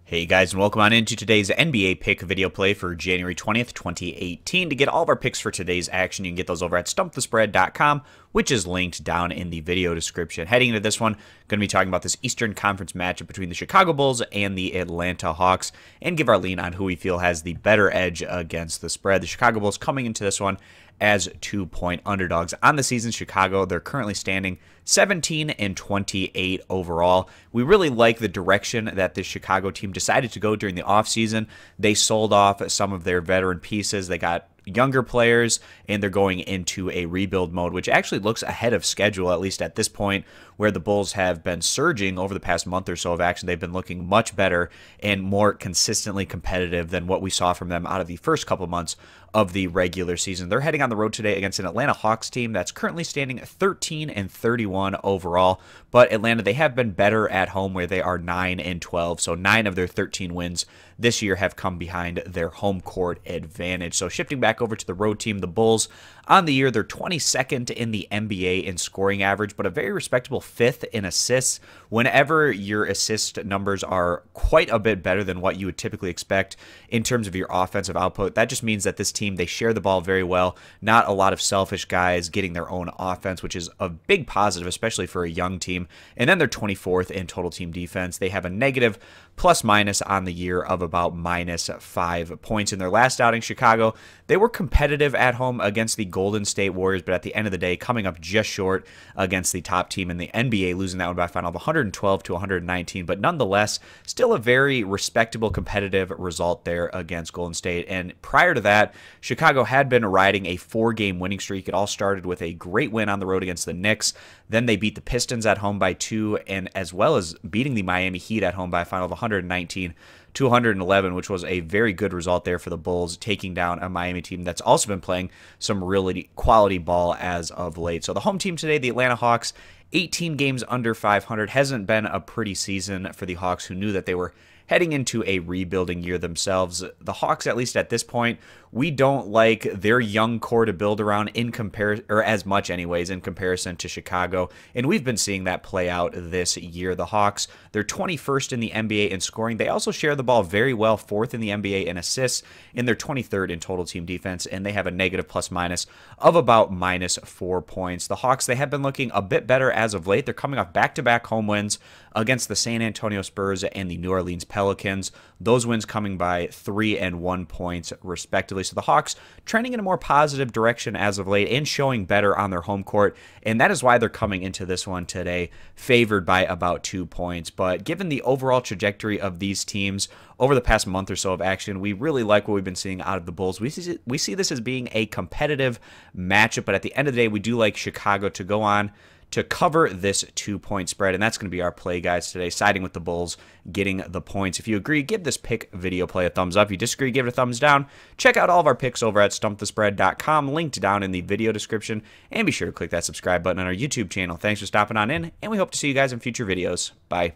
Hey guys, and welcome on into today's NBA pick video play for January 20th, 2018. To get all of our picks for today's action, you can get those over at stumpthespread.com, which is linked down in the video description. Heading into this one, going to be talking about this Eastern Conference matchup between the Chicago Bulls and the Atlanta Hawks, and give our lean on who we feel has the better edge against the spread. The Chicago Bulls coming into this one as 2-point underdogs on the season. Chicago, they're currently standing 17-28 overall. We really like the direction that this Chicago team decided to go during the offseason. They sold off some of their veteran pieces. They got younger players, and they're going into a rebuild mode, which actually looks ahead of schedule, at least at this point, where the Bulls have been surging over the past month or so of action. They've been looking much better and more consistently competitive than what we saw from them out of the first couple months of the regular season. They're heading on the road today against an Atlanta Hawks team that's currently standing 13-31 overall, but Atlanta, they have been better at home where they are 9-12, so 9 of their 13 wins this year have come behind their home court advantage. So shifting back over to the road team, the Bulls, on the year, they're 22nd in the NBA in scoring average, but a very respectable 5th in assists. Whenever your assist numbers are quite a bit better than what you would typically expect in terms of your offensive output, that just means that this team, they share the ball very well. Not a lot of selfish guys getting their own offense, which is a big positive, especially for a young team. And then they're 24th in total team defense. They have a negative plus-minus on the year of about -5 points. In their last outing, Chicago, they were competitive at home against the Golden State Warriors, but at the end of the day, coming up just short against the top team in the NBA, losing that one by a final of 112-119, but nonetheless, still a very respectable competitive result there against Golden State. And prior to that, Chicago had been riding a 4-game winning streak. It all started with a great win on the road against the Knicks. Then they beat the Pistons at home by 2, and as well as beating the Miami Heat at home by a final of 119-111, which was a very good result there for the Bulls, taking down a Miami team that's also been playing some really quality ball as of late. So the home team today, the Atlanta Hawks, 18 games under 500. Hasn't been a pretty season for the Hawks, who knew that they were heading into a rebuilding year themselves. The Hawks, at least at this point, we don't like their young core to build around in comparison, or as much anyways, in comparison to Chicago. And we've been seeing that play out this year. The Hawks, they're 21st in the NBA in scoring. They also share the ball very well, 4th in the NBA in assists, and they're 23rd in total team defense, and they have a negative plus-minus of about -4 points. The Hawks, they have been looking a bit better as of late. They're coming off back-to-back home wins against the San Antonio Spurs and the New Orleans Pelicans. Those wins coming by 3 and 1 points, respectively. So the Hawks trending in a more positive direction as of late and showing better on their home court, and that is why they're coming into this one today favored by about 2 points. But given the overall trajectory of these teams over the past month or so of action, we really like what we've been seeing out of the Bulls. We see this as being a competitive matchup, but at the end of the day, we do like Chicago to go on to cover this 2-point spread, and that's going to be our play, guys, today, siding with the Bulls, getting the points. If you agree, give this pick video play a thumbs up. If you disagree, give it a thumbs down. Check out all of our picks over at stumpthespread.com, linked down in the video description, and be sure to click that subscribe button on our YouTube channel. Thanks for stopping on in, and we hope to see you guys in future videos. Bye.